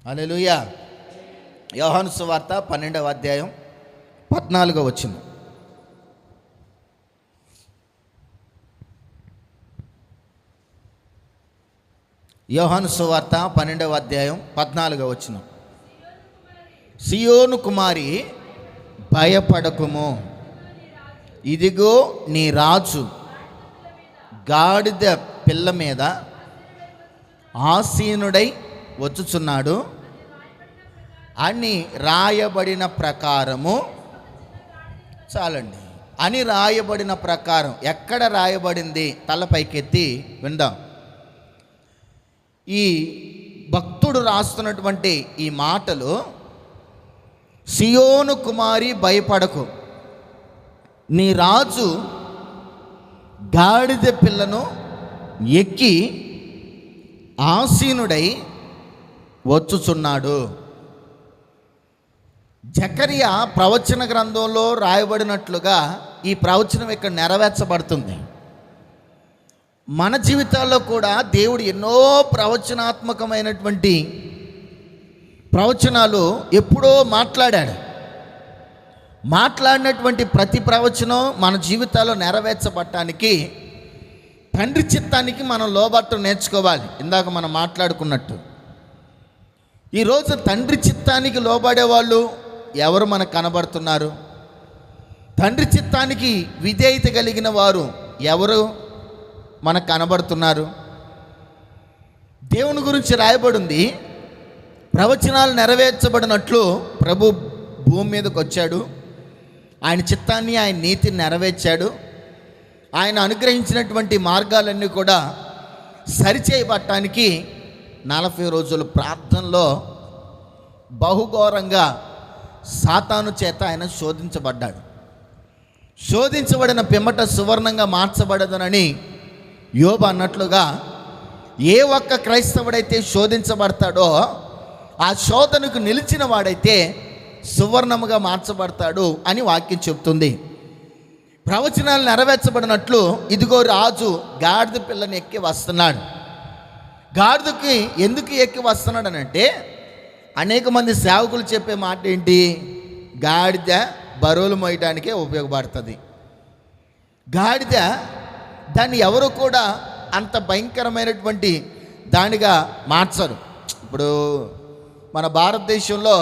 హల్లెలూయా. యోహాను సువార్త 12వ అధ్యాయం 14వ వచనం. యోహాను సువార్త 12వ అధ్యాయం 14వ వచనం. సియోను కుమారి భయపడకుము, ఇదిగో నీ రాజు గాడిద పిల్ల మీద ఆసీనుడై వచ్చుచున్నాడు అని రాయబడిన ప్రకారము. చాలండి. అని రాయబడిన ప్రకారం ఎక్కడ రాయబడింది? తలపైకెత్తి విందాం. ఈ భక్తుడు రాస్తున్నటువంటి ఈ మాటలు, సియోను కుమారి భయపడకు, నీ రాజు గాడిద పిల్లను ఎక్కి ఆసీనుడై వచ్చుచున్నాడు. జకరియా ప్రవచన గ్రంథంలో రాయబడినట్లుగా ఈ ప్రవచనం ఇక్కడ నెరవేర్చబడుతుంది. మన జీవితాల్లో కూడా దేవుడు ఎన్నో ప్రవచనాత్మకమైనటువంటి ప్రవచనాలు ఎప్పుడో మాట్లాడినటువంటి ప్రతి ప్రవచనం మన జీవితాల్లో నెరవేర్చబడటానికి తండ్రి చిత్తానికి మనం లోబట్టం నేర్చుకోవాలి. ఇందాక మనం మాట్లాడుకున్నట్టు ఈరోజు తండ్రి చిత్తానికి లోబడే వాళ్ళు ఎవరు మనకు కనబడుతున్నారు? తండ్రి చిత్తానికి విధేయత కలిగిన వారు ఎవరు మనకు కనబడుతున్నారు? దేవుని గురించి రాయబడింది, ప్రవచనాలు నెరవేర్చబడినట్లు ప్రభు భూమి మీదకి వచ్చాడు, ఆయన చిత్తాన్ని ఆయన నీతిని నెరవేర్చాడు, ఆయన అనుగ్రహించినటువంటి మార్గాలన్నీ కూడా సరిచేయబట్టడానికి 40 రోజుల ప్రార్థనలో బహుఘోరంగా సాతాను చేత ఆయన శోధించబడ్డాడు. శోధించబడిన పిమ్మట సువర్ణంగా మార్చబడదనని యోబు అన్నట్లుగా ఏ ఒక్క క్రైస్తవుడైతే శోధించబడతాడో ఆ శోధనకు నిలిచిన వాడైతే సువర్ణముగా మార్చబడతాడు అని వాక్యం చెప్తుంది. ప్రవచనాలు నెరవేర్చబడినట్లు ఇదిగో రాజు గాడిద పిల్లని ఎక్కి వస్తున్నాడు. గాడిదకి ఎందుకు ఎక్కి వస్తున్నాడు అనంటే, అనేక మంది సేవకులు చెప్పే మాట ఏంటి? గాడిద బరువులు మోయడానికే ఉపయోగపడుతుంది. గాడిద దాన్ని ఎవరు కూడా అంత భయంకరమైనటువంటి దానిగా మార్చరు. ఇప్పుడు మన భారతదేశంలో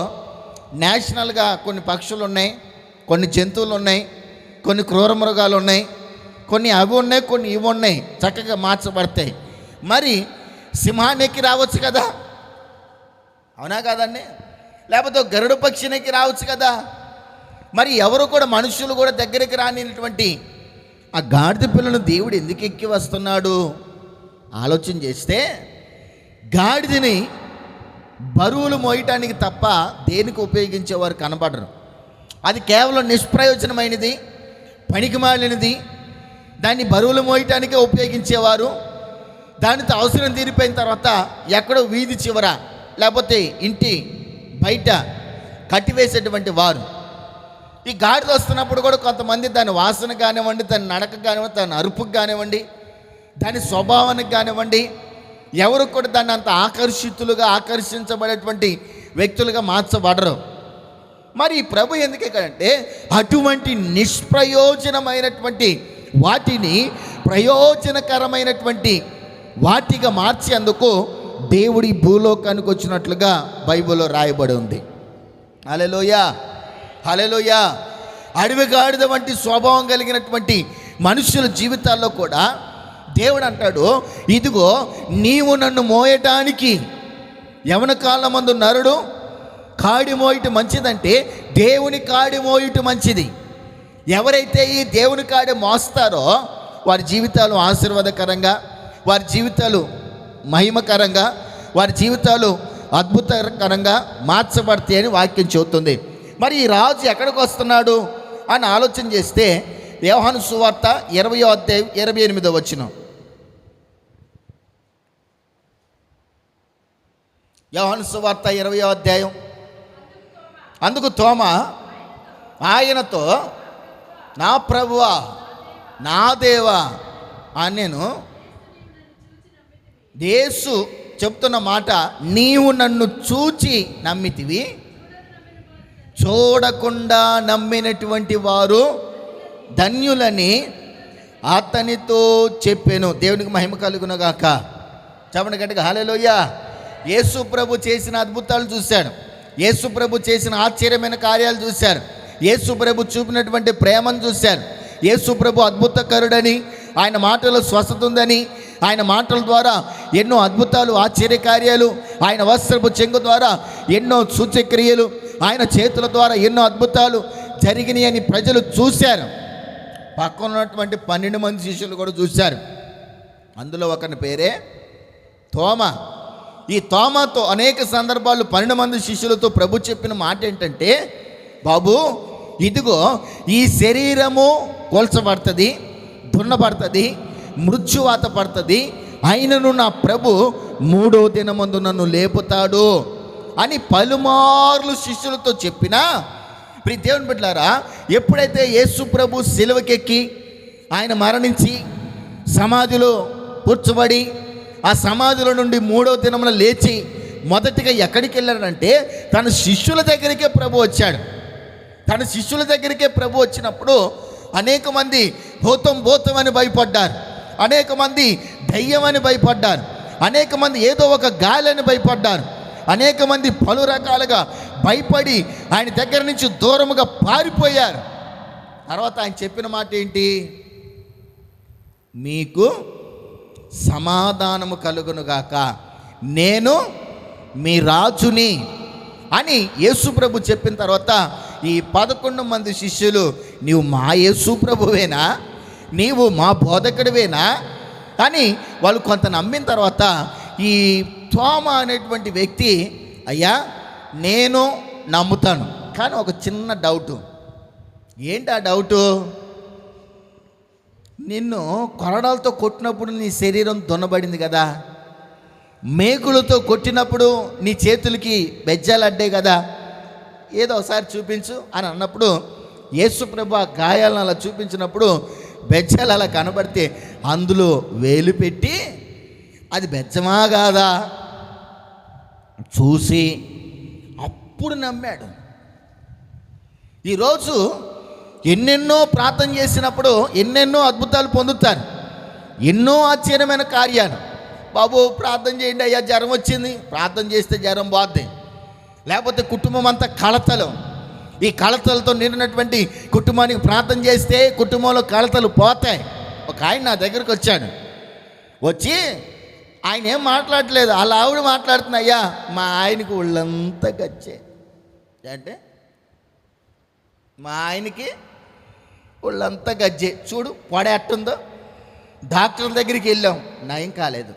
నేషనల్గా కొన్ని పక్షులు ఉన్నాయి, కొన్ని జంతువులు ఉన్నాయి, కొన్ని క్రూర మృగాలు ఉన్నాయి, కొన్ని అవి ఉన్నాయి, కొన్ని ఇవి ఉన్నాయి, చక్కగా మార్చబడతాయి. మరి సింహాన్ని ఎక్కి రావచ్చు కదా, అవునా కాదండి? లేకపోతే గరుడ పక్షినికి రావచ్చు కదా. మరి ఎవరు కూడా మనుషులు కూడా దగ్గరికి రానిటువంటి ఆ గాడిద పిల్లను దేవుడు ఎందుకు ఎక్కి వస్తున్నాడు ఆలోచన చేస్తే, గాడిదని బరువులు మోయటానికి తప్ప దేనికి ఉపయోగించేవారు కనబడరు. అది కేవలం నిష్ప్రయోజనమైనది, పనికిమాలినది. దాన్ని బరువులు మోయటానికే ఉపయోగించేవారు. దానితో అవసరం తీరిపోయిన తర్వాత ఎక్కడో వీధి చివర లేకపోతే ఇంటి బయట కట్టివేసేటువంటి వారు. ఈ గాడిద వస్తున్నప్పుడు కూడా కొంతమంది దాని వాసన కానివ్వండి, దాని నడక కానివ్వండి, దాని అరుపుకు కానివ్వండి, దాని స్వభావానికి కానివ్వండి, ఎవరు కూడా దాన్ని అంత ఆకర్షించబడేటువంటి వ్యక్తులుగా మార్చబడరు. మరి ప్రభు ఎందుకంటే అటువంటి నిష్ప్రయోజనమైనటువంటి వాటిని ప్రయోజనకరమైనటువంటి వాటిగా మార్చేందుకు దేవుడి భూలోకానికి వచ్చినట్లుగా బైబిల్లో రాయబడి ఉంది. హల్లెలూయా, హల్లెలూయా. అడవి గాడిద వంటి స్వభావం కలిగినటువంటి మనుషుల జీవితాల్లో కూడా దేవుడు అంటాడు, ఇదిగో నీవు నన్ను మోయటానికి యవన కాలమందు నరుడు కాడి మోయుట మంచిదంటే దేవుని కాడి మోయుట మంచిది. ఎవరైతే ఈ దేవుని కాడి మోస్తారో వారి జీవితాలు ఆశీర్వాదకరంగా, వారి జీవితాలు మహిమకరంగా, వారి జీవితాలు అద్భుతకరంగా మార్చబడతాయని వాక్యం చెబుతుంది. మరి ఈ రాజు ఎక్కడికి వస్తున్నాడు అని ఆలోచన చేస్తే యోహాను సువార్త 20వ అధ్యాయం 28వ వచనం. యోహాను సువార్త 20వ అధ్యాయం. అందుకు తోమా ఆయనతో, నా ప్రభువా నా దేవా అని నేను యేసు చెప్తున్న మాట, నీవు నన్ను చూచి నమ్మితివి, చూడకుండా నమ్మినటువంటి వారు ధన్యులని అతనితో చెప్పాను. దేవునికి మహిమ కలుగునగాక. చెప్పండి గట్టిగా హల్లెలూయా. యేసు ప్రభు చేసిన అద్భుతాలు చూశాడు, యేసు ప్రభు చేసిన ఆశ్చర్యమైన కార్యాలు చూశారు, యేసు ప్రభు చూపినటువంటి ప్రేమను చూశారు, యేసు ప్రభు అద్భుతకరుడని, ఆయన మాటలో స్వస్థత ఉందని, ఆయన మాటల ద్వారా ఎన్నో అద్భుతాలు ఆశ్చర్యకార్యాలు, ఆయన వస్త్రపు చెంగు ద్వారా ఎన్నో సూచక్రియలు, ఆయన చేతుల ద్వారా ఎన్నో అద్భుతాలు జరిగినాయని ప్రజలు చూశారు. పక్కన ఉన్నటువంటి 12 మంది శిష్యులు కూడా చూశారు. అందులో ఒకరి పేరే తోమా. ఈ తోమాతో అనేక సందర్భాలు 12 మంది శిష్యులతో ప్రభు చెప్పిన మాట ఏంటంటే, బాబు ఇదిగో ఈ శరీరము కొల్చబడుతుంది, దున్నబడుతుంది, మృత్యువాత పడుతుంది, అయినను నా ప్రభు 3వ దినమందు నన్ను లేపుతాడు అని పలుమార్లు శిష్యులతో చెప్పినా, ప్రియ దేవుని బిడ్డలారా, ఎప్పుడైతే యేసు ప్రభు సిలువకెక్కి ఆయన మరణించి సమాధిలో కూర్చోబడి ఆ సమాధిలో నుండి 3వ దినమున లేచి మొదటిగా ఎక్కడికి వెళ్ళాడంటే తన శిష్యుల దగ్గరికే ప్రభు వచ్చాడు. తన శిష్యుల దగ్గరికే ప్రభు వచ్చినప్పుడు అనేక మంది భూతం అని భయపడ్డారు, అనేక మంది దయ్యం అని భయపడ్డారు, అనేక మంది ఏదో ఒక గాలని భయపడ్డారు, అనేక మంది పలు రకాలుగా భయపడి ఆయన దగ్గర నుంచి దూరముగా పారిపోయారు. తర్వాత ఆయన చెప్పిన మాట ఏంటి? మీకు సమాధానము కలుగునుగాక, నేను మీ రాజుని అని యేసు ప్రభు చెప్పిన తర్వాత ఈ 11 మంది శిష్యులు, నీవు మా యేసు ప్రభువేనా, నీవు మా బోధకుడివేనా అని వాళ్ళు కొంత నమ్మిన తర్వాత ఈ తోమా అనేటువంటి వ్యక్తి, అయ్యా నేను నమ్ముతాను, కానీ ఒక చిన్న డౌటు. ఏంటి ఆ డౌటు? నిన్ను కొరడాలతో కొట్టినప్పుడు నీ శరీరం దున్నబడింది కదా, మేకులతో కొట్టినప్పుడు నీ చేతులకి బెజ్జాలు అడ్డాయి కదా, ఏదో ఒకసారి చూపించు అని అన్నప్పుడు యేసు ప్రభు ఆ గాయాలను అలా చూపించినప్పుడు బెజ్జాలు అలా కనబడితే అందులో వేలు పెట్టి అది బెజ్జమా కాదా చూసి అప్పుడు నమ్మాడు. ఈరోజు ఎన్నెన్నో ప్రార్థన చేసినప్పుడు ఎన్నెన్నో అద్భుతాలు పొందుతారు, ఎన్నో ఆశ్చర్యమైన కార్యాలు. బాబు ప్రార్థన చేయండి అయ్యా, జ్వరం వచ్చింది, ప్రార్థన చేస్తే జ్వరం పోద్ది. లేకపోతే కుటుంబం అంతా కలతలు, ఈ కలతలతో నిండినటువంటి కుటుంబానికి ప్రార్థన చేస్తే కుటుంబంలో కలతలు పోతాయి. ఒక ఆయన నా దగ్గరికి వచ్చాడు, వచ్చి ఆయన ఏం మాట్లాడలేదు, అలా ఆవిడ మాట్లాడుతున్నా, అయ్యా మా ఆయనకి ఒళ్ళంతా గచ్చే అంటే, మా ఆయనకి ఒళ్ళంతా గజ్జే, చూడు పొడ ఎట్టుందో, డాక్టర్ దగ్గరికి వెళ్ళాం నయం కాలేదు,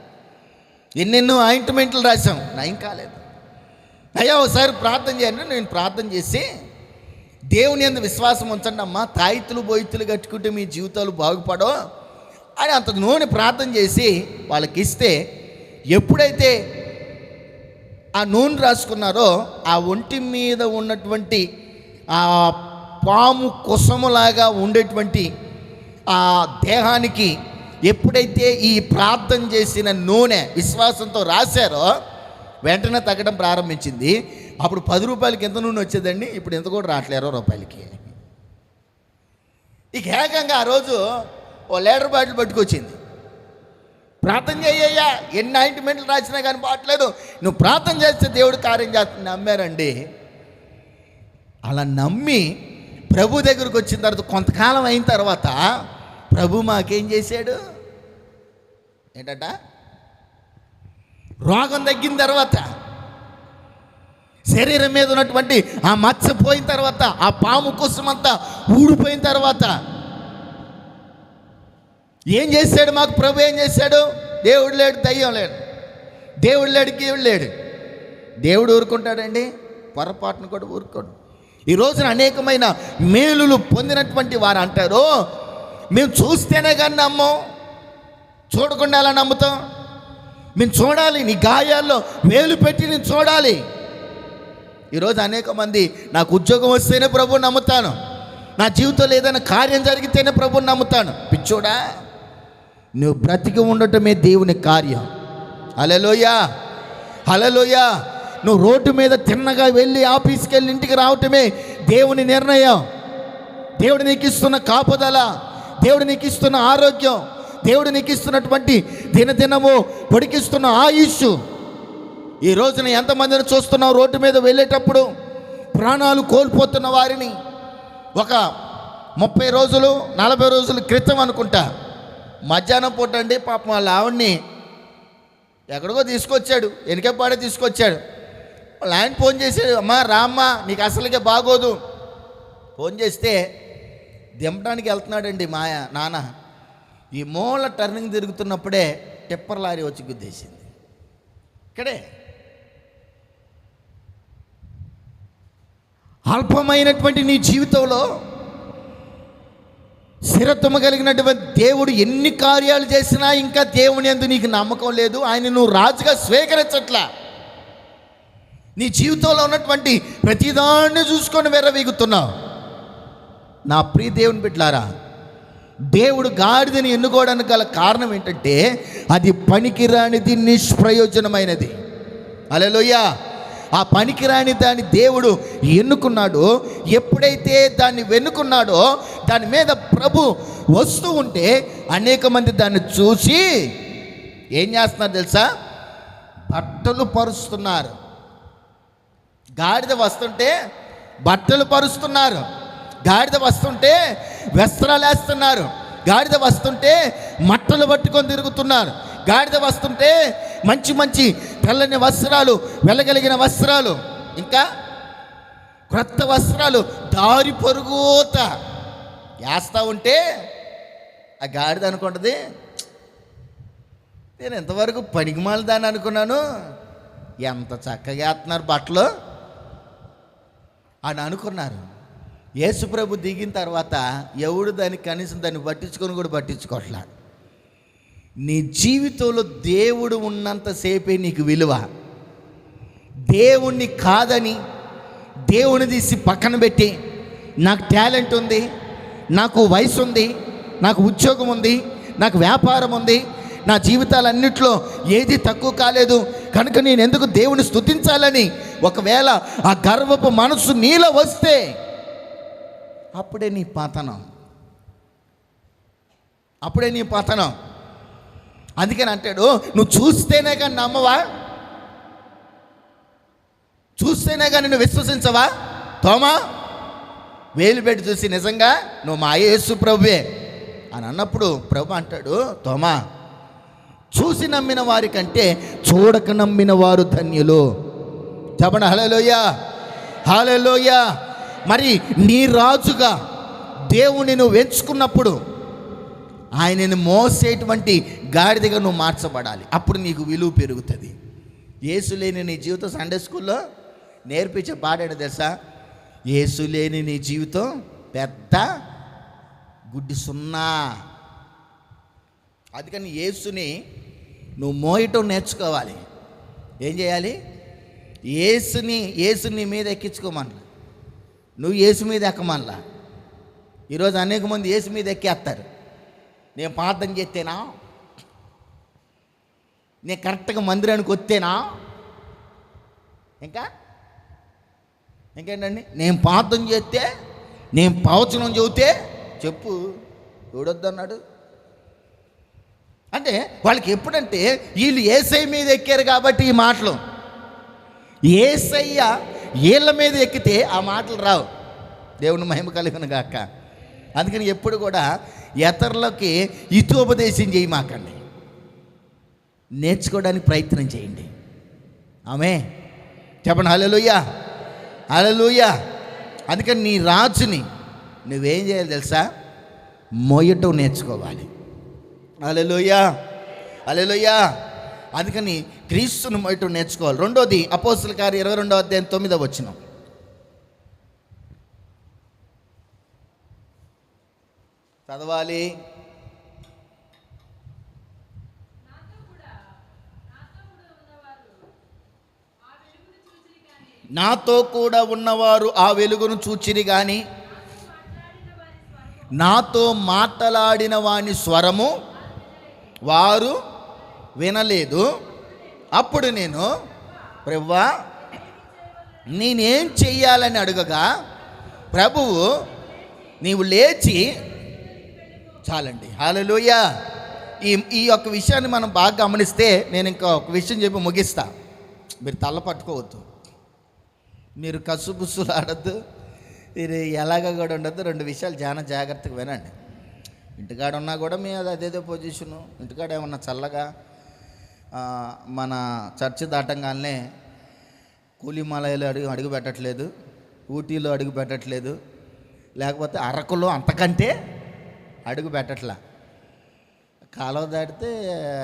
ఎన్నెన్నో ఆయింట్మెంట్లు రాసాం నయం కాలేదు. అయ్యా ఒకసారి ప్రార్థన చేయండి. నేను ప్రార్థన చేసి దేవుని యందు విశ్వాసం ఉంచండి అమ్మా, తాయితులు బొయ్తులు కట్టుకుంటే మీ జీవితాలు బాగుపడో అని అంత నూనె ప్రార్థన చేసి వాళ్ళకి ఇస్తే, ఎప్పుడైతే ఆ నూనె రాసుకున్నారో ఆ ఒంటి మీద ఉన్నటువంటి ఆ పాము కుసములాగా ఉండేటువంటి ఆ దేహానికి ఎప్పుడైతే ఈ ప్రార్థన చేసిన నూనె విశ్వాసంతో రాశారో వెంటనే తగ్గడం ప్రారంభించింది. అప్పుడు 10 రూపాయలకి ఎంత నూనె వచ్చేదండి, ఇప్పుడు ఎంత కూడా రావట్లేదు 20 రూపాయలకి. ఇక ఏకంగా ఆ రోజు ఓ లీటర్ బాటిల్ పట్టుకొచ్చింది. ప్రార్థన చేయ్యా, ఎన్ని ఆయింట్మెంట్లు రాసినా కానీ బాగట్లేదు, నువ్వు ప్రార్థన చేస్తే దేవుడు కార్యం చేస్తుంది. నమ్మారండి. అలా నమ్మి ప్రభు దగ్గరకు వచ్చిన తర్వాత కొంతకాలం అయిన తర్వాత ప్రభు మాకేం చేశాడు ఏంటట, రోగం తగ్గిన తర్వాత, శరీరం మీద ఉన్నటువంటి ఆ మచ్చ పోయిన తర్వాత, ఆ పాము కుసమంతా ఊడిపోయిన తర్వాత ఏం చేశాడు మాకు ప్రభు? ఏం చేశాడు? దేవుడు లేడు, దయ్యం లేడు, దేవుడు లేడు, కీవుడు లేడు. దేవుడు ఊరుకుంటాడండి? పొరపాటును కూడా ఊరుకోడు. ఈ రోజున అనేకమైన మేలులు పొందినటువంటి వారు అంటారు, మేము చూస్తేనే కానీ నమ్మం, చూడకుండా ఎలా నమ్ముతాం? మేము చూడాలి, నీ గాయాల్లో వేలు పెట్టి నేను చూడాలి. ఈరోజు అనేక మంది నాకు ఉద్యోగం వస్తేనే ప్రభువుని నమ్ముతాను, నా జీవితంలో ఏదైనా కార్యం జరిగితేనే ప్రభువుని నమ్ముతాను. పిచ్చోడా, నువ్వు బ్రతికి ఉండటమే దేవుని కార్యం. హల్లెలూయా. హల్లెలూయా. నువ్వు రోడ్డు మీద తిన్నగా వెళ్ళి ఆఫీస్కి వెళ్ళి ఇంటికి రావటమే దేవుని నిర్ణయం. దేవుడు నీకు ఇస్తున్న కాపుదల, దేవుడు నీకు ఇస్తున్న ఆరోగ్యం, దేవుడు నీకు ఇస్తున్నటువంటి దినదినము పొడికిస్తున్న ఆయుష్. ఈ రోజున ఎంతమందిని చూస్తున్నావు రోడ్డు మీద వెళ్ళేటప్పుడు ప్రాణాలు కోల్పోతున్న వారిని. ఒక 30 రోజులు 40 రోజుల క్రితం అనుకుంటా మధ్యాహ్నం పూట అండి పాపం వాళ్ళ ఆవిడ్ని ఎక్కడికో తీసుకొచ్చాడు, వెనకపాడే తీసుకొచ్చాడు. వాళ్ళ ఆయన ఫోన్ చేశాడు, అమ్మా రామ్మా నీకు అసలుకే బాగోదు. ఫోన్ చేస్తే దింపడానికి వెళ్తున్నాడండి నాన్న. ఈ మూల టర్నింగ్ తిరుగుతున్నప్పుడే టిప్పర్ లారీ వచ్చి గుద్దేసింది. ఇక్కడే అల్పమైనటువంటి నీ జీవితంలో స్థిరత్వం కలిగినటువంటి దేవుడు ఎన్ని కార్యాలు చేసినా ఇంకా దేవుని యందు నీకు నమ్మకం లేదు. ఆయన నువ్వు రాజుగా స్వీకరించట్లా. నీ జీవితంలో ఉన్నటువంటి ప్రతిదాన్ని చూసుకొని వెర్రవీగుతున్నావు. నా ప్రియ దేవుని బిడ్డలారా, దేవుడు గాడిదని ఎన్నుకోవడానికి గల కారణం ఏంటంటే అది పనికిరానిది, నిష్ప్రయోజనమైనది. హల్లెలూయా. ఆ పనికిరాని దాన్ని దేవుడు ఎన్నుకున్నాడు. ఎప్పుడైతే దాన్ని వెన్నుకున్నాడో దాని మీద ప్రభు వస్తూ ఉంటే అనేక మంది దాన్ని చూసి ఏం చేస్తున్నారు తెలుసా? బట్టలు పరుస్తున్నారు. గాడిద వస్తుంటే బట్టలు పరుస్తున్నారు, గాడిద వస్తుంటే వస్త్రాలు వేస్తున్నారు, గాడిద వస్తుంటే మట్టలు పట్టుకొని తిరుగుతున్నారు, గాడిద వస్తుంటే మంచి మంచి తెల్లని వస్త్రాలు, వెళ్ళగలిగిన వస్త్రాలు, ఇంకా క్రొత్త వస్త్రాలు దారి పొరుగుత వేస్తూ ఉంటే ఆ గాడిద అనుకుంటుంది, నేను ఎంతవరకు పనికిమాల దాన్ని అనుకున్నాను, ఎంత చక్కగా వేస్తున్నారు బట్టలు అని అనుకున్నారు. యేసుప్రభు దిగిన తర్వాత ఎవడు దాన్ని కనీసం దాన్ని పట్టించుకొని కూడా పట్టించుకోవట్లా. నీ జీవితంలో దేవుడు ఉన్నంతసేపే నీకు విలువ. దేవుణ్ణి కాదని దేవుని తీసి పక్కన పెట్టి నాకు టాలెంట్ ఉంది, నాకు వయసు ఉంది, నాకు ఉద్యోగం ఉంది, నాకు వ్యాపారం ఉంది, నా జీవితాలన్నిట్లో ఏది తక్కువ కాలేదు కనుక నేను ఎందుకు దేవుని స్తుతించాలని ఒకవేళ ఆ గర్వపు మనసు నీలో వస్తే అప్పుడే నీ పతనం, అప్పుడే నీ పతనం. అందుకని అంటాడు, నువ్వు చూస్తేనే కానీ నమ్మవా, చూస్తేనే కానీ నువ్వు విశ్వసించవా? తోమా వేలు పెట్టి చూసి నిజంగా నువ్వు మా యేసు ప్రభువే అని అన్నప్పుడు ప్రభు అంటాడు, తోమా చూసి నమ్మిన వారి కంటే చూడక నమ్మిన వారు ధన్యులు. చెప్పండి హల్లెలూయా, హల్లెలూయా. మరి నీ రాజుగా దేవుని నువ్వు ఎంచుకున్నప్పుడు ఆయనను మోసేటువంటి గాడిదగా నువ్వు మార్చబడాలి. అప్పుడు నీకు విలువ పెరుగుతుంది. యేసు లేని నీ జీవితం సండే స్కూల్లో నేర్పించే పాడాడు తెలుసా? యేసు లేని నీ జీవితం పెద్ద గుడ్డి సున్నా. అందుకని యేసుని నువ్వు మోయటం నేర్చుకోవాలి. ఏం చేయాలి? యేసుని మీద ఎక్కించుకోమనలా, నువ్వు యేసు మీద ఎక్కమనలా. ఈరోజు అనేక మంది యేసు మీద ఎక్కేస్తారు. నేను ప్రార్థన చేస్తేనా, నేను కరెక్ట్గా మందిరానికి వస్తేనా, ఇంకేంటండి నేను ప్రార్థన చేస్తే, నేను ప్రవచనం చెబితే చెప్పు ఎవడొద్దన్నాడు అంటే వాళ్ళకి ఎప్పుడంటే వీళ్ళు యేసయ్య మీద ఎక్కారు కాబట్టి ఈ మాటలు, యేసయ్య వీళ్ళ మీద ఎక్కితే ఆ మాటలు రావు. దేవుని మహిమ కలుగును గాక. అందుకని ఎప్పుడు కూడా ఇతరులకి హితోపదేశం చేయమాకండి, నేర్చుకోవడానికి ప్రయత్నం చేయండి. ఆమె చెప్పండి హల్లెలూయా, హల్లెలూయా. అందుకని నీ రాజుని నువ్వేం చేయాలి తెలుసా? మోయటం నేర్చుకోవాలి. హల్లెలూయా, హల్లెలూయా. అందుకని క్రీస్తును మోయటం నేర్చుకోవాలి. రెండోది అపోస్తలుల కార్యం 22వ అధ్యాయం 9వ వచనం చదవాలి. నాతో కూడా ఉన్నవారు ఆ వెలుగును చూచిరి గాని నాతో మాట్లాడిన వాని స్వరము వారు వినలేదు. అప్పుడు నేను ప్రభువా నేనేం చెయ్యాలని అడగగా ప్రభువు నీవు లేచి చాలండి. హల్లెలూయా. ఈ యొక్క విషయాన్ని మనం బాగా గమనిస్తే నేను ఇంకా ఒక విషయం చెప్పి ముగిస్తా. మీరు తల్ల పట్టుకోవద్దు, మీరు కసుబుస్సులు ఆడద్దు, మీరు ఎలాగ కూడా ఉండద్దు. 2 విషయాలు చాలా జాగ్రత్తగా వినండి. ఇంటికాడ ఉన్నా కూడా మీ అదేదో పొజిషను, ఇంటికాడ ఏమన్నా చల్లగా మన చర్చి దాటంగానే కూలిమాలయాలు అడుగు పెట్టట్లేదు, ఊటీలో అడుగు పెట్టట్లేదు, లేకపోతే అరకులో అంతకంటే అడుగు పెట్టట్లా. కాలువ దాటితే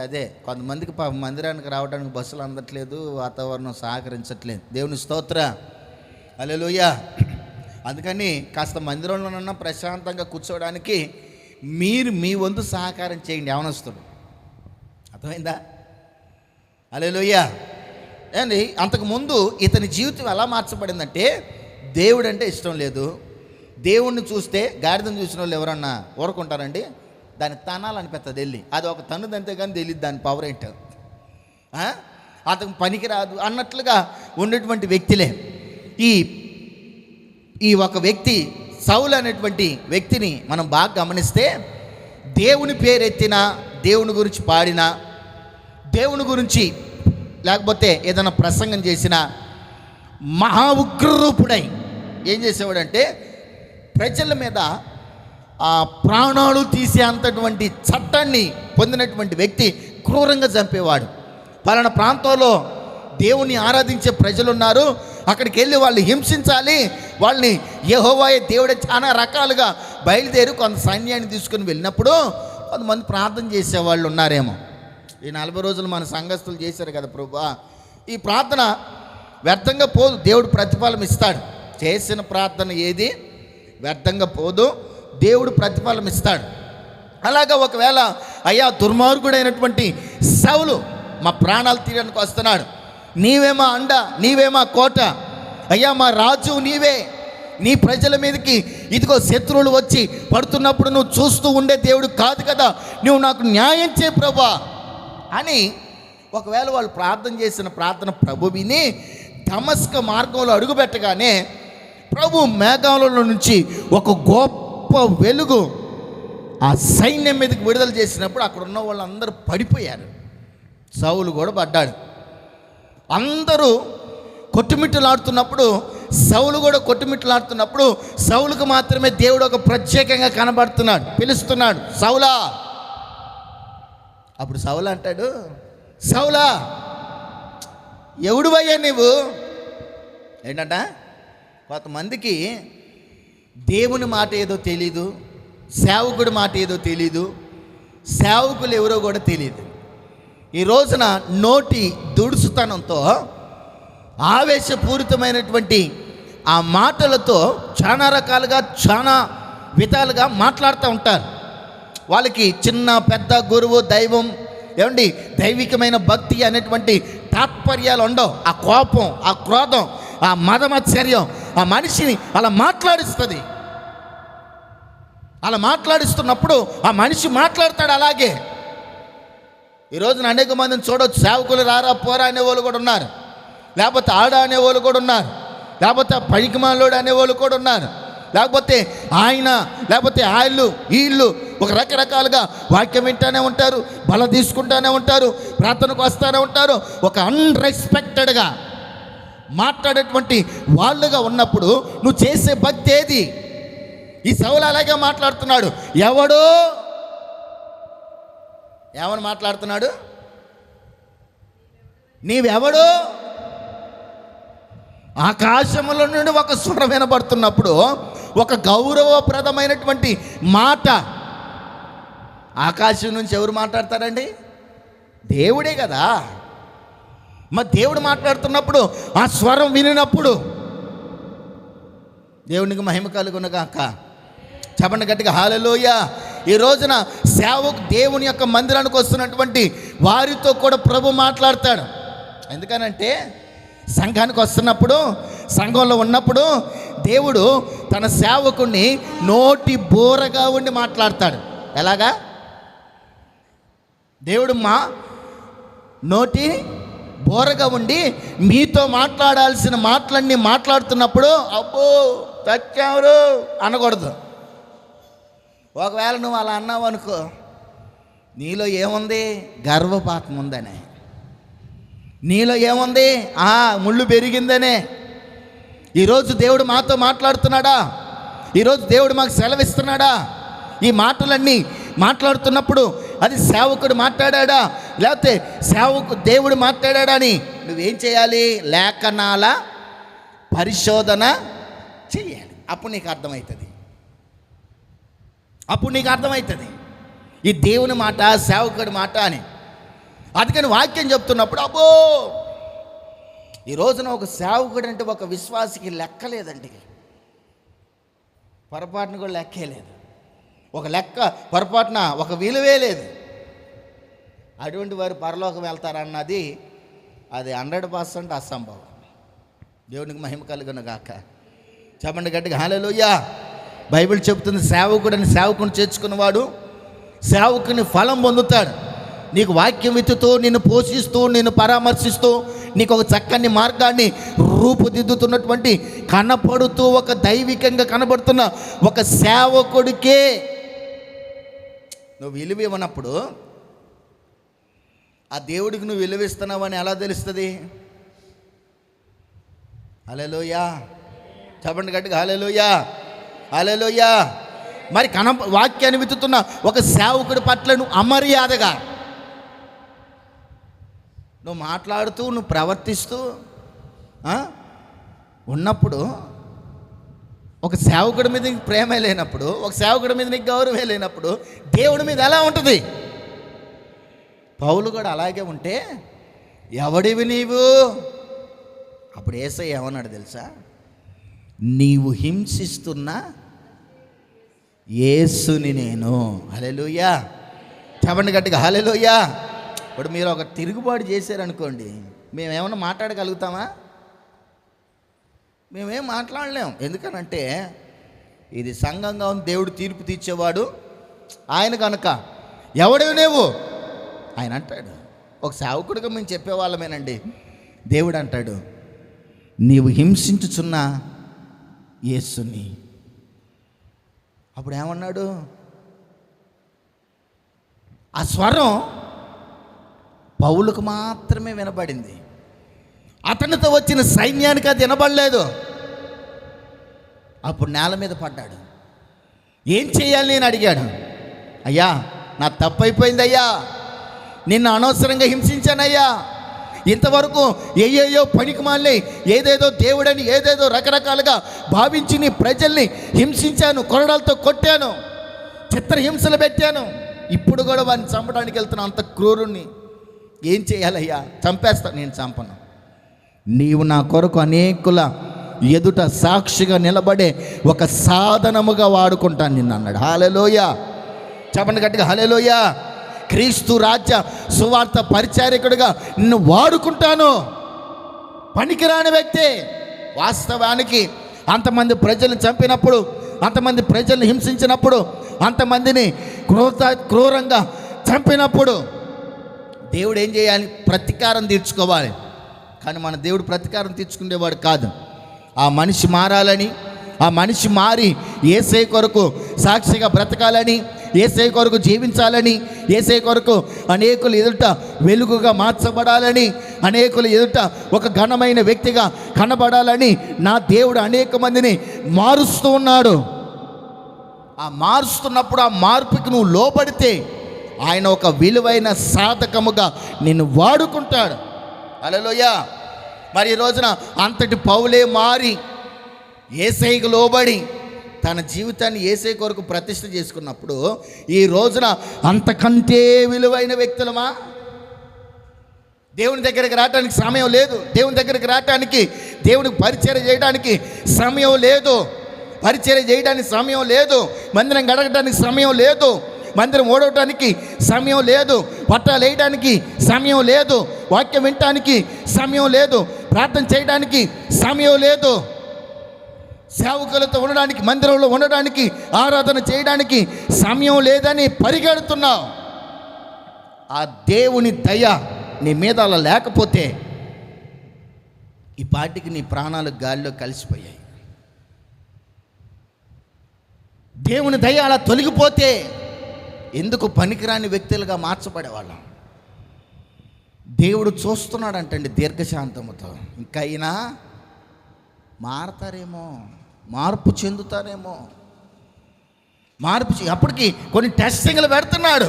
అదే కొంతమందికి మందిరానికి రావడానికి బస్సులు అందట్లేదు, వాతావరణం సహకరించట్లేదు. దేవుని స్తోత్ర, హల్లెలూయా. అందుకని కాస్త మందిరంలోనన్నా ప్రశాంతంగా కూర్చోవడానికి మీరు మీ వంతు సహకారం చేయండి యవనస్తుడు. అర్థమైందా? హల్లెలూయా. అండి అంతకుముందు ఇతని జీవితం ఎలా మార్చబడిందంటే, దేవుడు అంటే ఇష్టం లేదు. దేవుణ్ణి చూస్తే గాడిదను చూసిన వాళ్ళు ఎవరన్నా ఊరుకుంటారండి? దాన్ని తనాలనిపిస్తుంది వెళ్ళి, అది ఒక తన్నుదంతే కానీ తెలియదు దాని పవర్ ఏంటో, అతను పనికిరాదు అన్నట్లుగా ఉన్నటువంటి వ్యక్తులే. ఈ ఒక వ్యక్తి సౌలు అనేటువంటి వ్యక్తిని మనం బాగా గమనిస్తే, దేవుని పేరెత్తినా, దేవుని గురించి పాడినా, దేవుని గురించి లేకపోతే ఏదైనా ప్రసంగం చేసిన మహా ఉగ్రరూపుడై ఏం చేసేవాడంటే ప్రజల మీద ప్రాణాలు తీసే అంతటువంటి చట్టాన్ని పొందినటువంటి వ్యక్తి క్రూరంగా చంపేవాడు. పలానా ప్రాంతంలో దేవుని ఆరాధించే ప్రజలు ఉన్నారు, అక్కడికి వెళ్ళి వాళ్ళు హింసించాలి, వాళ్ళని యెహోవాయే దేవుడే చాలా రకాలుగా బయలుదేరి కొంత సైన్యాన్ని తీసుకుని వెళ్ళినప్పుడు కొంతమంది ప్రార్థన చేసేవాళ్ళు ఉన్నారేమో. ఈ 40 రోజులు మన సంఘస్థులు చేశారు కదా ప్రభువా, ఈ ప్రార్థన వ్యర్థంగా పోదు, దేవుడు ప్రతిఫలం ఇస్తాడు. చేసిన ప్రార్థన ఏది వ్యర్థంగా పోదు, దేవుడు ప్రతిఫలం ఇస్తాడు. అలాగా ఒకవేళ అయ్యా దుర్మార్గుడైనటువంటి సౌలు మా ప్రాణాలు తీయడానికి వస్తున్నాడు, నీవే మా అండ, నీవే మా కోట, అయ్యా మా రాజు నీవే, నీ ప్రజల మీదకి ఇదిగో శత్రువులు వచ్చి పడుతున్నప్పుడు నువ్వు చూస్తూ ఉండే దేవుడు కాదు కదా, నువ్వు నాకు న్యాయం చేయి ప్రభువా అని ఒకవేళ వాళ్ళు ప్రార్థన చేసిన ప్రార్థన ప్రభు విని దమస్క మార్గంలో అడుగుపెట్టగానే ప్రభు మేఘాలలో నుంచి ఒక గొప్ప వెలుగు ఆ సైన్యం మీదకి విడుదల చేసినప్పుడు అక్కడ ఉన్న వాళ్ళందరూ పడిపోయారు. సౌలు కూడా పడ్డాడు. అందరూ కొట్టుమిట్టలాడుతున్నప్పుడు సౌలు కూడా కొట్టుమిట్టలాడుతున్నప్పుడు సౌలుకు మాత్రమే దేవుడు ఒక ప్రత్యేకంగా కనబడుతున్నాడు, పిలుస్తున్నాడు, సౌలా. అప్పుడు సౌలు అంటాడు, సౌలా ఎవడువయ్యా నువ్వు? ఏంటంట కొంతమందికి దేవుని మాట ఏదో తెలీదు, సేవకుడి మాట ఏదో తెలీదు, సేవకులు ఎవరో కూడా తెలియదు. ఈ రోజున నోటి దుడుసుతనంతో ఆవేశపూరితమైనటువంటి ఆ మాటలతో చాలా రకాలుగా చాలా విధాలుగా మాట్లాడుతూ ఉంటారు. వాళ్ళకి చిన్న పెద్ద గురువు దైవం ఏమండి దైవికమైన భక్తి అనేటువంటి తాత్పర్యాలు ఉండవు. ఆ కోపం, ఆ క్రోధం, ఆ మదమత్సర్యం ఆ మనిషిని అలా మాట్లాడిస్తుంది. అలా మాట్లాడిస్తున్నప్పుడు ఆ మనిషి మాట్లాడతాడు అలాగే. ఈ రోజున అనేక మందిని చూడవచ్చు, సేవకులు రారా పోరా అనేవాళ్ళు కూడా ఉన్నారు, లేకపోతే ఆడ అనేవాళ్ళు కూడా ఉన్నారు, లేకపోతే పనికిమాలోడు అనేవాళ్ళు కూడా ఉన్నారు, లేకపోతే ఆయన లేకపోతే ఆళ్ళు వీళ్ళు ఒక రకరకాలుగా వాక్యం వింటూనే ఉంటారు, బల తీసుకుంటూనే ఉంటారు, ప్రార్థనకు వస్తూనే ఉంటారు. ఒక అన్రెస్పెక్టెడ్గా మాట్లాడేటువంటి వాళ్ళుగా ఉన్నప్పుడు నువ్వు చేసే భక్తి ఏది? ఈ సౌలు అలాగే మాట్లాడుతున్నాడు. ఎవడో ఏమని మాట్లాడుతున్నాడు? నీవెవడో? ఆకాశముల నుండి ఒక స్వరం వినబడుతున్నప్పుడు ఒక గౌరవప్రదమైనటువంటి మాట ఆకాశం నుంచి ఎవరు మాట్లాడతారండి? దేవుడే కదా. మరి దేవుడు మాట్లాడుతున్నప్పుడు ఆ స్వరం వినినప్పుడు దేవునికి మహిమ కలుగునుగాక. చెప్పండి గట్టిగా హల్లెలూయా. ఈ రోజున సేవకు దేవుని యొక్క మందిరానికి వస్తున్నటువంటి వారితో కూడా ప్రభు మాట్లాడతాడు. ఎందుకనంటే సంఘానికి వస్తున్నప్పుడు, సంఘంలో ఉన్నప్పుడు దేవుడు తన సేవకుడిని నోటి బోరగా ఉండి మాట్లాడతాడు. ఎలాగా? దేవుడు మా నోటి బోరగా ఉండి మీతో మాట్లాడాల్సిన మాటలన్నీ మాట్లాడుతున్నప్పుడు అబ్బో తచ్చారు అనకూడదు. ఒకవేళ నువ్వు అలా అన్నావు అనుకో, నీలో ఏముంది? గర్వపాతం ఉందనే. నీలో ఏముంది? ముళ్ళు పెరిగిందనే. ఈరోజు దేవుడు మాతో మాట్లాడుతున్నాడా? ఈరోజు దేవుడు మాకు సెలవిస్తున్నాడా? ఈ మాటలన్నీ మాట్లాడుతున్నప్పుడు అది సేవకుడు మాట్లాడా లేకపోతే దేవుడు మాట్లాడా అని నువ్వేం చేయాలి? లేఖనాల పరిశోధన చేయాలి. అప్పుడు నీకు అర్థమవుతుంది ఈ దేవుని మాట, సేవకుడి మాట అని. అందుకని వాక్యం చెప్తున్నప్పుడు అబ్బో, ఈ రోజున ఒక సేవకుడు అంటే ఒక విశ్వాసికి లెక్కలేదండి. పొరపాటున కూడా లెక్కే లేదు. ఒక లెక్క పొరపాటున ఒక విలువే లేదు. అటువంటి వారు పరలోకం వెళ్తారన్నది అది 100% అసంభవం. దేవునికి మహిమ కలుగును గాక. చెప్పండి గట్టిగా హల్లెలూయా. బైబిల్ చెబుతుంది, సేవకుని చేర్చుకున్నవాడు సేవకుని ఫలం పొందుతాడు. నీకు వాక్యం విత్తుతూ, నిన్ను పోషిస్తూ, నిన్ను పరామర్శిస్తూ, నీకు ఒక చక్కని మార్గాన్ని రూపుదిద్దుతున్నటువంటి, కనపడుతూ ఒక దైవికంగా కనబడుతున్న ఒక సేవకుడికే నువ్వు విలువ ఇవ్వనప్పుడు ఆ దేవుడికి నువ్వు విలువిస్తున్నావని ఎలా తెలుస్తుంది? హల్లెలూయా. చెప్పండి గట్టిగా హల్లెలూయా, హల్లెలూయా. మరి వాక్యాన్ని విత్తుతున్న ఒక సేవకుడి పట్ల నువ్వు అమర్యాదగా నువ్వు మాట్లాడుతూ, నువ్వు ప్రవర్తిస్తూ ఉన్నప్పుడు, ఒక సేవకుడి మీద నీకు ప్రేమ లేనప్పుడు, ఒక సేవకుడి మీద నీకు గౌరవం లేనప్పుడు దేవుడి మీద ఎలా ఉంటుంది? పౌలు కూడా అలాగే ఉంటే, ఎవడివి నీవు? అప్పుడు యేసయ్య ఏమన్నాడు తెలుసా? నీవు హింసిస్తున్న యేసుని నేను. హల్లెలూయా. చెప్పండి గట్టిగా హల్లెలూయా. ఇప్పుడు మీరు ఒక తిరుగుబాటు చేశారనుకోండి, మేమేమన్నా మాట్లాడగలుగుతామా? మేమేం మాట్లాడలేం. ఎందుకనంటే ఇది సంఘంగా ఉంది, దేవుడు తీర్పు తీర్చేవాడు ఆయన కనుక. ఎవడేవి నువ్వు? ఆయన అంటాడు. ఒక సేవకుడిగా మేము చెప్పేవాళ్ళమేనండి. దేవుడు అంటాడు, నీవు హింసించుచున్న యేసుని. అప్పుడు ఏమన్నాడు? ఆ స్వరం పౌలుకు మాత్రమే వినబడింది. అతనితో వచ్చిన సైన్యానికి అది వినబడలేదు. అప్పుడు నేల మీద పడ్డాడు. ఏం చేయాలి నేను అడిగాడు. అయ్యా, నా తప్పు అయిపోయింది అయ్యా, నిన్ను అనవసరంగా హింసించానయ్యా. ఇంతవరకు ఏయేయో పనికి మాలి ఏదేదో దేవుడని ఏదేదో రకరకాలుగా భావించి నీ ప్రజల్ని హింసించాను, కొరడాలతో కొట్టాను, చిత్రహింసలు పెట్టాను. ఇప్పుడు కూడా వాడిని చంపడానికి వెళ్తున్నా, అంత క్రూరుణ్ణి. ఏం చేయాలయ్యా? చంపేస్తా. నేను చంపను. నీవు నా కొరకు అనేకుల ఎదుట సాక్షిగా నిలబడే ఒక సాధనముగా వాడుకుంటాను నిన్ను అన్నాడు. హల్లెలూయా. చెప్పండి గట్టిగా హల్లెలూయా. క్రీస్తు రాజ్య సువార్త పరిచారకుడిగా నిన్ను వాడుకుంటాను. పనికిరాని వ్యక్తి. వాస్తవానికి అంతమంది ప్రజలను చంపినప్పుడు, అంతమంది ప్రజలను హింసించినప్పుడు, అంతమందిని క్రూరంగా చంపినప్పుడు దేవుడు ఏం చేయాలి? ప్రతీకారం తీర్చుకోవాలి. కానీ మన దేవుడు ప్రతీకారం తీర్చుకునేవాడు కాదు. ఆ మనిషి మారాలని, ఆ మనిషి మారి యేసయ్య కొరకు సాక్షిగా బ్రతకాలని, యేసయ్య కొరకు జీవించాలని, యేసయ్య కొరకు అనేకులు ఎదుట వెలుగుగా మార్చబడాలని, అనేకులు ఎదుట ఒక ఘనమైన వ్యక్తిగా కనబడాలని నా దేవుడు అనేక మందిని మారుస్తూ ఉన్నాడు. ఆ మారుస్తున్నప్పుడు ఆ మార్పుకి నువ్వు లోబడితే ఆయన ఒక విలువైన సాధకముగా నిన్ను వాడుకుంటాడు. హల్లెలూయా. మరి ఈ రోజున అంతటి పౌలే మారి యేసయ్యకు లోబడి తన జీవితాన్ని యేసయ్య కొరకు ప్రతిష్ఠ చేసుకున్నప్పుడు, ఈ రోజున అంతకంటే విలువైన వ్యక్తులమా? దేవుని దగ్గరికి రావడానికి సమయం లేదు. దేవుని దగ్గరికి రావడానికి, దేవునికి పరిచర్య చేయడానికి సమయం లేదు. పరిచర్య చేయడానికి సమయం లేదు. మందిరం గడగడానికి సమయం లేదు. మందిరం ఓడవటానికి సమయం లేదు. పట్టాలు వేయడానికి సమయం లేదు. వాక్యం వినటానికి సమయం లేదు. ప్రార్థన చేయడానికి సమయం లేదు. సేవకులతో ఉండడానికి, మందిరంలో ఉండడానికి, ఆరాధన చేయడానికి సమయం లేదని పరిగెడుతున్నావు. ఆ దేవుని దయ నీ మీద అలా లేకపోతే ఈ పాటికి నీ ప్రాణాలు గాలిలో కలిసిపోయాయి. దేవుని దయ అలా తొలగిపోతే ఎందుకు పనికిరాని వ్యక్తులుగా మార్చబడేవాళ్ళం. దేవుడు చూస్తున్నాడంటండి దీర్ఘశాంతముతో. ఇంకా అయినా మారతారేమో, మార్పు చెందుతారేమో, అప్పటికి కొన్ని టెస్టింగ్లు పెడుతున్నాడు.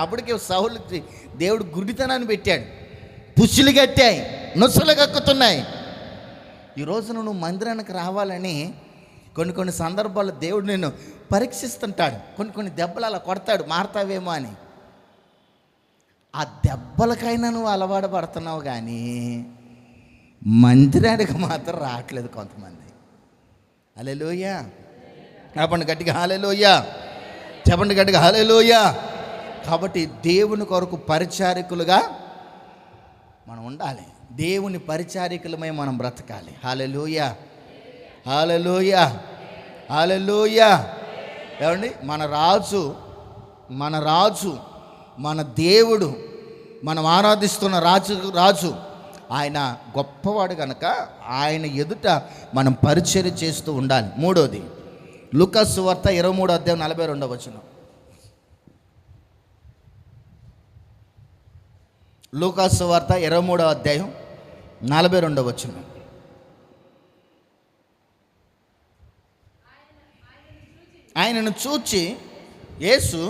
అప్పటికి సౌలుకి దేవుడు గుడితనాన్ని పెట్టాడు. పుష్యులు కట్టాయి, నొస్సులు కక్కుతున్నాయి. ఈరోజు నువ్వు మందిరానికి రావాలని కొన్ని సందర్భాల్లో దేవుడు నిన్ను పరీక్షిస్తుంటాడు. కొన్ని దెబ్బలు అలా కొడతాడు, మారతావేమో అని. ఆ దెబ్బలకైనా నువ్వు అలవాటు పడుతున్నావు, కానీ మందిరానికి మాత్రం రావట్లేదు కొంతమంది. హల్లెలూయా చెప్పండి గట్టిగా, హల్లెలూయా చెప్పండి గట్టిగా, హల్లెలూయా. కాబట్టి దేవుని కొరకు పరిచారికులుగా మనం ఉండాలి. దేవుని పరిచారికులమై మనం బ్రతకాలి. హల్లెలూయా హల్లెలూయా హల్లెలూయా. ఏమండి, మన రాజు మన దేవుడు, మనం ఆరాధిస్తున్న రాజు ఆయన గొప్పవాడు కనుక ఆయన ఎదుట మనం పరిచర్య చేస్తూ ఉండాలి. మూడోది, లూకా సువార్త 23:42. లూకా సువార్త 23:42. ఆయనను చూచి యేసు,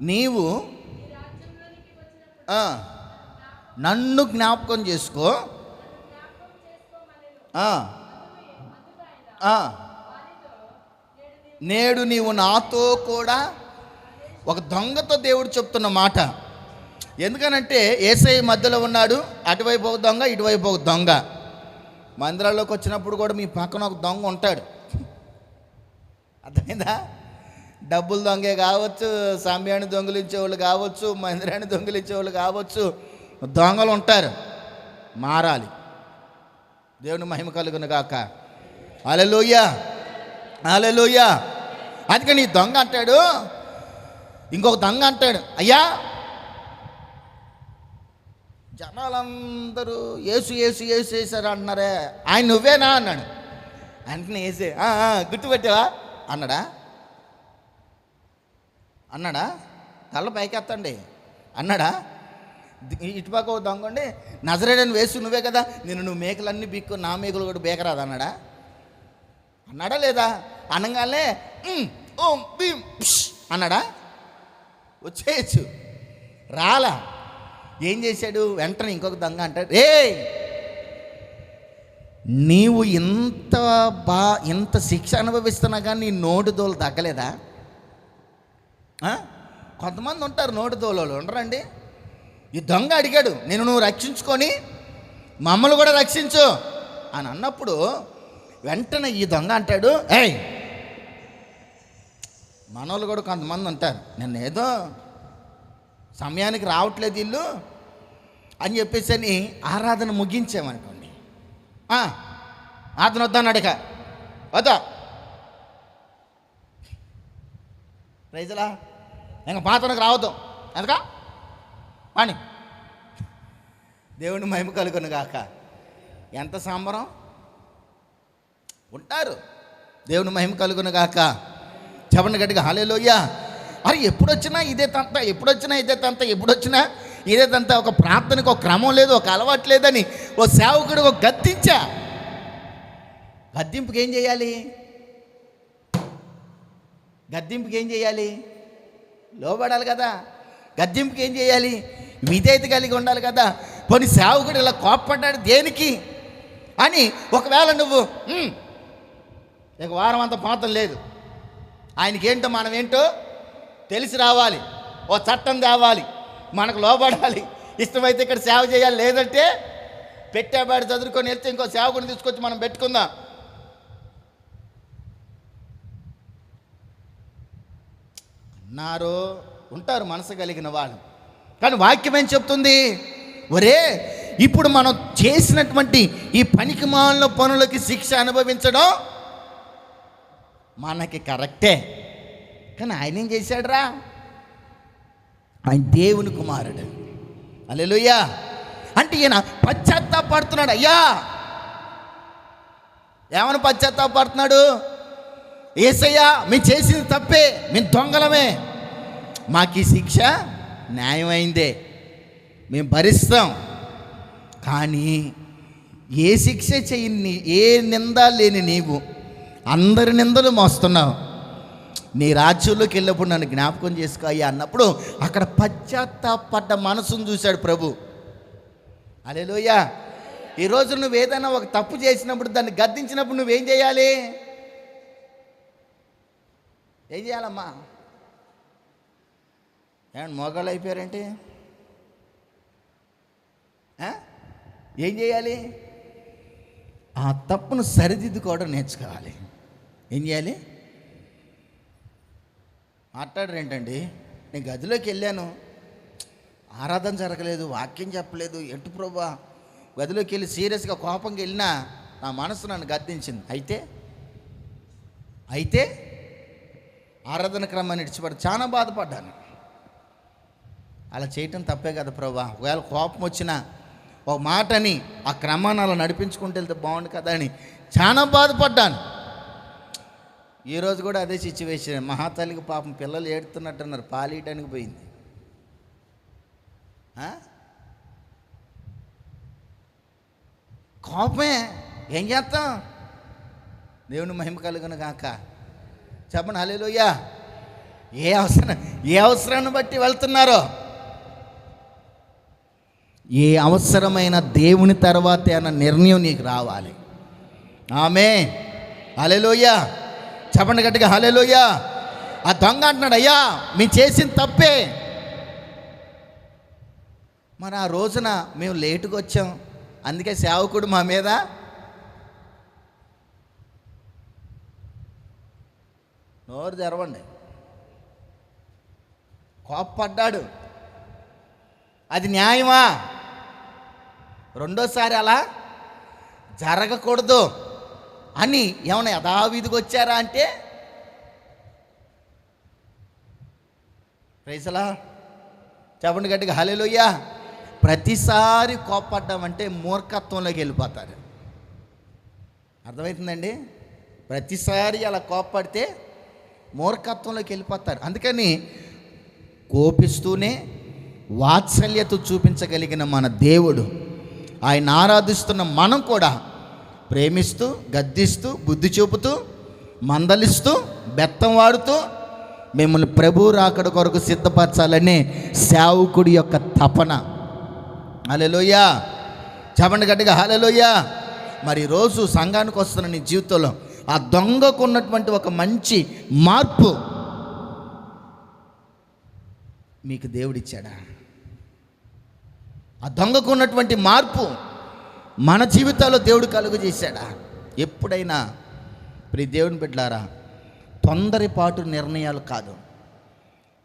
నీవు నన్ను జ్ఞాపకం చేసుకో, నేడు నీవు నాతో కూడా. ఒక దొంగతో దేవుడు చెప్తున్న మాట. ఎందుకనంటే యేసయ్య మధ్యలో ఉన్నాడు, అటువైపు ఒక దొంగ, ఇటువైపు ఒక దొంగ. మందిరాల్లోకి వచ్చినప్పుడు కూడా మీ పక్కన ఒక దొంగ ఉంటాడు. అర్థమైందా? డబ్బులు దొంగే కావచ్చు, సమయాన్ని దొంగిలించేవాళ్ళు కావచ్చు, మందిరాన్ని దొంగిలించేవాళ్ళు కావచ్చు, దొంగలు ఉంటారు. మారాలి. దేవుని మహిమ కలుగును గాక. హల్లెలూయా హల్లెలూయా. అందుకని ఈ దొంగ అంటాడు, ఇంకొక దొంగ అంటాడు, అయ్యా జనాలందరూ యేసు యేసు యేసు వేసారు అంటున్నారే, ఆయన నువ్వేనా అన్నాడు. వెంటనే వేసే గుర్తుపెట్టావా అన్నాడా కళ్ళ పైకెత్తండి అన్నాడా. ఇటుపక్క ఒక దొంగండి, నజరేడని వేసు నువ్వే కదా, నువ్వు మేకలన్నీ బిక్కు, నా మేకలు కూడా బేకరాదు అన్నాడా లేదా? అనగానే ఓం భీం అన్నాడా? వచ్చేయచ్చు. రాలా. ఏం చేశాడు? వెంటనే ఇంకొక దొంగ అంటాడు, నీవు ఇంత శిక్ష అనుభవిస్తున్నా కానీ నీ నోటి దోలు తగ్గలేదా? కొంతమంది ఉంటారు నోటి దోలు ఉండరండి. ఈ దొంగ అడిగాడు, నువ్వు రక్షించుకొని మమ్మల్ని కూడా రక్షించు అని అన్నప్పుడు వెంటనే ఈ దొంగ అంటాడు, మనోళ్ళు కూడా కొంతమంది ఉంటారు, నేను ఏదో సమయానికి రావట్లేదు ఇల్లు అని చెప్పేసి అని ఆరాధన ముగించామనుకోండి, అతను వద్దన్నాడుక వద్దా ప్రైజలా ఇంకా పాతనకు రావద్దు ఎందుకా అని దేవుని మహిమ కలుగును గాక. ఎంత సంబరం ఉంటారు. దేవుని మహిమ కలుగును గాక. చెప్పండి గట్టిగా హల్లెలూయా. అరే ఎప్పుడొచ్చినా ఇదే తంత, ఒక ప్రార్థనకు ఒక క్రమం లేదు, ఒక అలవాటు లేదని ఓ సేవకుడు ఒక గద్దించా. గద్దింపుకి ఏం చేయాలి? లోబడాలి కదా. గద్దింపుకి ఏం చేయాలి? విధేయత కలిగి ఉండాలి కదా. పోనీ సేవకుడు ఇలా కోప్పడ్డాడు దేనికి అని ఒకవేళ నువ్వు ఇక వారం అంత పాతం లేదు, ఆయనకేంటో మనం ఏంటో తెలిసి రావాలి, ఓ చట్టం తేవాలి, మనకు లోబడాలి, ఇష్టమైతే ఇక్కడ సేవ చేయాలి, లేదంటే పెట్టేబాడు చదువుకొని వెళ్తే ఇంకో సేవకుని తీసుకొచ్చి మనం పెట్టుకుందాం. అన్నారు ఉంటారు మనసు కలిగిన వాళ్ళు. కానీ వాక్యం ఏం చెప్తుంది? ఒరే, ఇప్పుడు మనం చేసినటువంటి ఈ పనికిమాలిన పనులకి శిక్ష అనుభవించడం మనకి కరెక్టే. కానీ ఆయన ఏం చేశాడురా? ఆయన దేవుని కుమారుడు. హల్లెలూయా. అంటే ఈయన పశ్చాత్తాపడుతున్నాడు. అయ్యా, ఏమని పశ్చాత్తాపడుతున్నాడు? యేసయ్యా, మేము చేసింది తప్పే, మేము దొంగలమే, మాకు ఈ శిక్ష న్యాయమైందే, మేము భరిస్తాం. కానీ ఏ శిక్ష చేయని, ఏ నింద లేని నీవు అందరి నిందలు మోస్తున్నావు, నీ రాజ్యంలోకి వెళ్ళినప్పుడు నన్ను జ్ఞాపకం చేసుకో అయ్యా అన్నప్పుడు అక్కడ పశ్చాత్తాపడ్డ మనసును చూశాడు ప్రభు. హల్లెలూయా. ఈరోజు నువ్వు ఏదైనా ఒక తప్పు చేసినప్పుడు, దాన్ని గద్దించినప్పుడు నువ్వేం చేయాలి? ఏం చేయాలమ్మా? ఏమన్నా మోగాళ్ళు అయిపోయారంటే ఏం చేయాలి? ఆ తప్పును సరిదిద్దుకోవడం నేర్చుకోవాలి. ఏం చేయాలి? మాట్లాడరేంటండి, నేను గదిలోకి వెళ్ళాను, ఆరాధన జరగలేదు, వాక్యం చెప్పలేదు, ఎటు ప్రభా, గదిలోకి వెళ్ళి సీరియస్గా కోపంగా వెళ్ళినా నా మనసు నన్ను గద్దించింది, అయితే ఆరాధన క్రమాన్ని ఇడిచిపడి చాలా బాధపడ్డాను. అలా చేయటం తప్పే కదా ప్రభా. ఒకవేళ కోపం వచ్చినా ఒక మాటని ఆ క్రమాన్ని అలా నడిపించుకుంటూ వెళ్తే బాగుండు కదా అని చాలా బాధపడ్డాను. ఈరోజు కూడా అదే సిచ్యువేషన్. మహాతల్లికి పాపం పిల్లలు ఏడుతున్నట్టున్నారు, పాలియటానికి పోయింది. కోపమే, ఏం చేస్తాం? దేవుని మహిమ కలుగును గాక. చెప్పండి హల్లెలూయా. ఏ అవసరాన్ని బట్టి వెళ్తున్నారో, ఏ అవసరమైన దేవుని తర్వాతే అన్న నిర్ణయం నీకు రావాలి. ఆమేన్. హల్లెలూయా. చెప్పండి గట్టిగా హల్లెలూయా. ఆ దొంగ అంటున్నాడు, అయ్యా మేము చేసిన తప్పే, మరి ఆ రోజున మేము లేటుగా వచ్చాం, అందుకే సేవకుడు మా మీద నోరు తెరవండి, కోప్పడ్డాడు. అది న్యాయమా? రెండోసారి అలా జరగకూడదు అని ఏమన్నా యథావిధికి వచ్చారా అంటే ప్రైసలా. చెప్పండి గట్టిగా హల్లెలూయా. ప్రతిసారి కోప్పడ్డామంటే మూర్ఖత్వంలోకి వెళ్ళిపోతారు. అర్థమవుతుందండి? ప్రతిసారి అలా కోప్పడితే మూర్ఖత్వంలోకి వెళ్ళిపోతారు. అందుకని కోపిస్తూనే వాత్సల్యత చూపించగలిగిన మన దేవుడు, ఆయన ఆరాధిస్తున్న మనం కూడా ప్రేమిస్తూ, గద్దిస్తూ, బుద్ధి చూపుతూ, మందలిస్తూ, బెత్తం వాడుతూ మిమ్మల్ని ప్రభు రాకడ కొరకు సిద్ధపరచాలనే సేవకుడి యొక్క తపన. హల్లెలూయా. చెప్పండి గట్టిగా హల్లెలూయా. మరి రోజు సంఘానికి వస్తున్న నీ జీవితంలో ఆ దొంగకు ఉన్నటువంటి ఒక మంచి మార్పు మీకు దేవుడిచ్చాడా? ఆ దొంగకు ఉన్నటువంటి మార్పు మన జీవితాల్లో దేవుడు కలుగు చేశాడా? ఎప్పుడైనా ప్రియ దేవుని బిడ్డలారా, తొందరపాటు నిర్ణయాలు కాదు.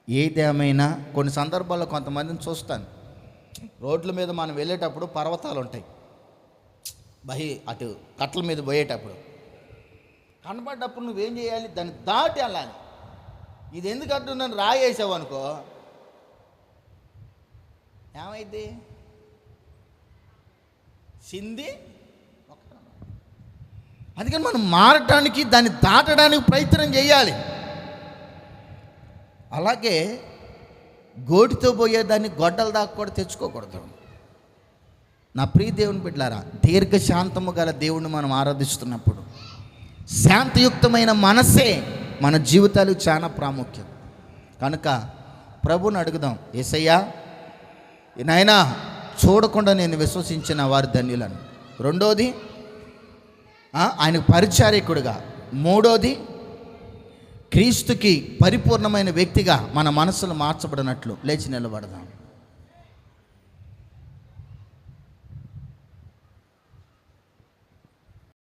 ఏదేమైనా కొన్ని సందర్భాల్లో కొంతమందిని చూస్తాను, రోడ్ల మీద మనం వెళ్ళేటప్పుడు పర్వతాలు ఉంటాయి, అటు కట్టల మీద పోయేటప్పుడు కనపడ్డప్పుడు నువ్వేం చేయాలి? దాన్ని దాటి వెళ్ళాలి. ఇది ఎందుకంటూ నన్ను రాయేసావు అనుకో, ఏమైంది? సింది. అందుకని మనం మారటానికి, దాన్ని దాటడానికి ప్రయత్నం చేయాలి. అలాగే గోటితో పోయేదాన్ని గొడ్డల దాకా కూడా తెచ్చుకోకూడదు. నా ప్రియ దేవుని బిడ్డలారా, దీర్ఘశాంతము గల దేవుణ్ణి మనం ఆరాధిస్తున్నప్పుడు శాంతియుక్తమైన మనసే మన జీవితాలు చాలా ప్రాముఖ్యం. కనుక ప్రభుని అడుగుదాం, యేసయ్యా నాయనా చూడకుండా నేను విశ్వసించిన వారు ధన్యులను. రెండోది ఆయనకు పరిచారకుడిగా. మూడోది క్రీస్తుకి పరిపూర్ణమైన వ్యక్తిగా మన మనసులు మార్చబడినట్లు లేచి నిలబడదాం.